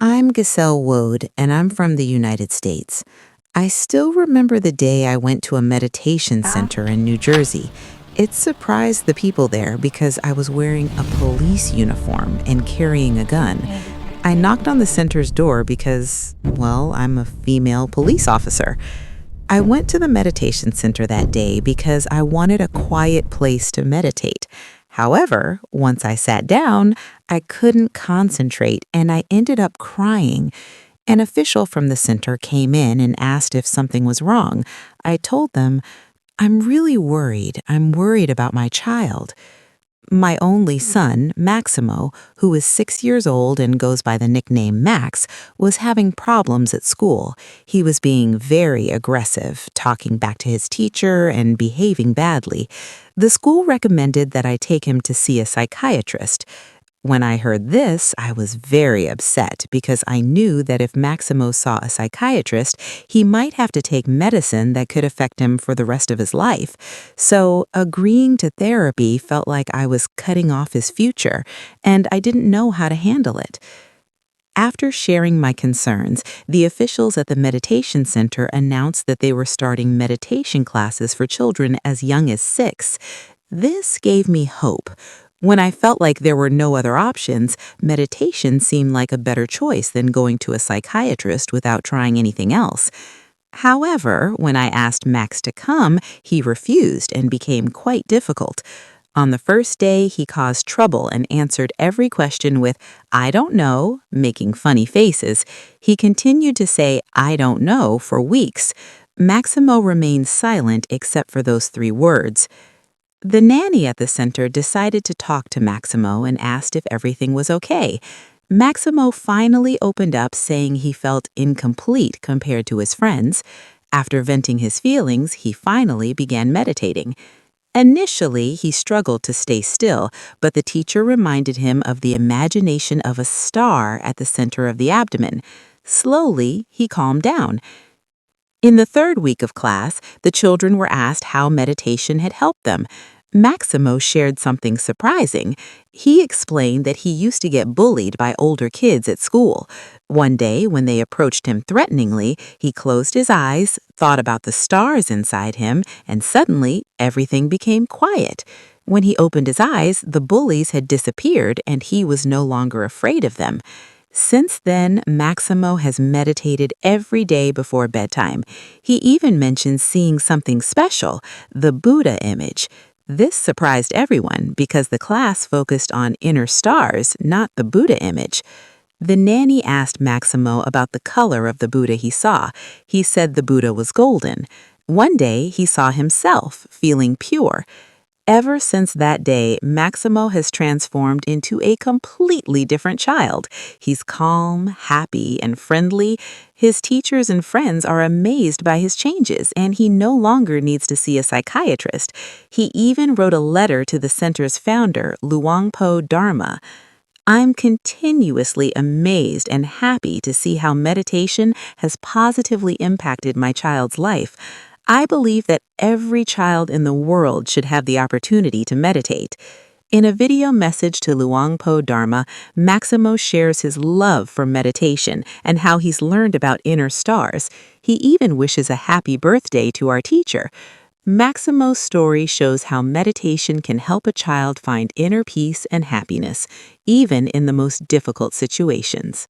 I'm Gissel Waude, and I'm from the United States. I still remember the day I went to a meditation center in New Jersey. It surprised the people there because I was wearing a police uniform and carrying a gun. I knocked on the center's door because, well, I'm a female police officer. I went to the meditation center that day because I wanted a quiet place to meditate. However, once I sat down, I couldn't concentrate and I ended up crying. An official from the center came in and asked if something was wrong. I told them, I'm really worried. I'm worried about my child. My only son, Maximo, who is 6 years old and goes by the nickname Max, was having problems at school. He was being very aggressive, talking back to his teacher and behaving badly. The school recommended that I take him to see a psychiatrist. When I heard this, I was very upset because I knew that if Maximo saw a psychiatrist, he might have to take medicine that could affect him for the rest of his life. So agreeing to therapy felt like I was cutting off his future, and I didn't know how to handle it. After sharing my concerns, the officials at the meditation center announced that they were starting meditation classes for children as young as 6. This gave me hope. When I felt like there were no other options, meditation seemed like a better choice than going to a psychiatrist without trying anything else. However, when I asked Max to come, he refused and became quite difficult. On the first day, he caused trouble and answered every question with, I don't know, making funny faces. He continued to say, I don't know, for weeks. Maximo remained silent except for those 3 words. The nanny at the center decided to talk to Maximo and asked if everything was okay. Maximo finally opened up, saying he felt incomplete compared to his friends. After venting his feelings, he finally began meditating. Initially, he struggled to stay still, but the teacher reminded him of the imagination of a star at the center of the abdomen. Slowly, he calmed down. In the 3rd week of class, the children were asked how meditation had helped them. Maximo shared something surprising. He explained that he used to get bullied by older kids at school. One day, when they approached him threateningly, he closed his eyes, thought about the stars inside him, and suddenly everything became quiet. When he opened his eyes, the bullies had disappeared and he was no longer afraid of them. Since then, Maximo has meditated every day before bedtime. He even mentions seeing something special, the Buddha image. This surprised everyone because the class focused on inner stars, not the Buddha image. The nanny asked Maximo about the color of the Buddha he saw. He said the Buddha was golden. One day, he saw himself, feeling pure. Ever since that day, Maximo has transformed into a completely different child. He's calm, happy, and friendly. His teachers and friends are amazed by his changes, and he no longer needs to see a psychiatrist. He even wrote a letter to the center's founder, Luangpo Dharma. I'm continuously amazed and happy to see how meditation has positively impacted my child's life. I believe that every child in the world should have the opportunity to meditate. In a video message to Luangpo Dharma, Maximo shares his love for meditation and how he's learned about inner stars. He even wishes a happy birthday to our teacher. Maximo's story shows how meditation can help a child find inner peace and happiness, even in the most difficult situations.